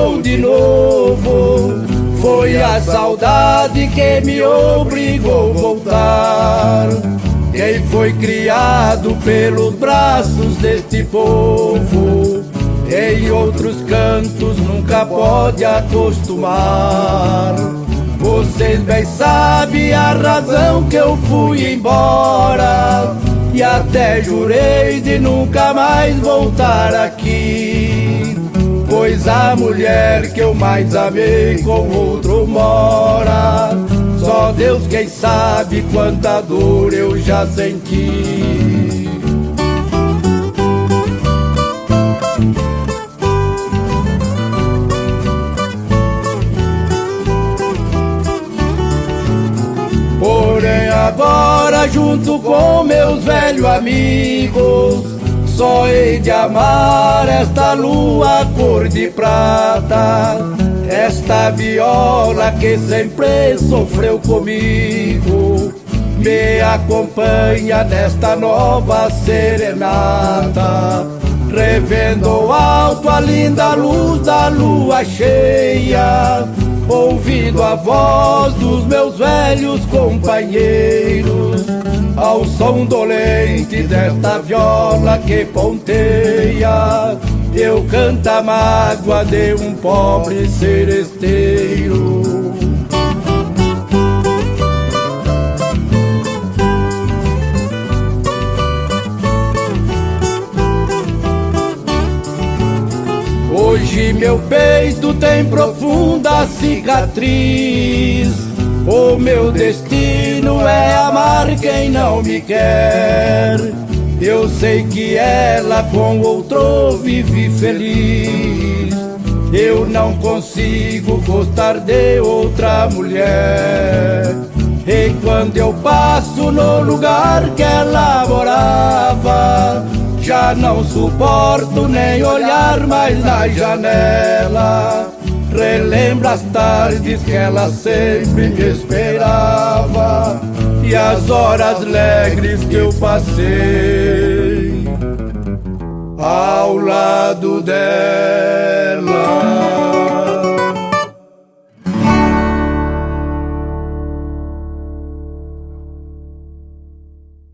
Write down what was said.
vou de novo. Foi a saudade que me obrigou a voltar. Quem foi criado pelos braços deste povo, em outros cantos nunca pode acostumar. Vocês bem sabem a razão que eu fui embora, e até jurei de nunca mais voltar aqui, pois a mulher que eu mais amei com outro mora. Só Deus quem sabe quanta dor eu já senti. Porém agora, junto com meus velhos amigos, só hei de amar esta lua cor de prata, esta viola que sempre sofreu comigo, me acompanha nesta nova serenata, revendo ao alto a linda luz da lua cheia, ouvindo a voz dos meus velhos companheiros, ao som dolente desta viola que ponteia, eu canto a mágoa de um pobre seresteiro. Hoje meu peito tem profunda cicatriz, o meu destino é amar quem não me quer. Eu sei que ela com outro vive feliz, eu não consigo gostar de outra mulher. E quando eu passo no lugar que ela morava, já não suporto nem olhar mais na janela. Relembro as tardes que ela sempre me esperava, e as horas alegres que eu passei.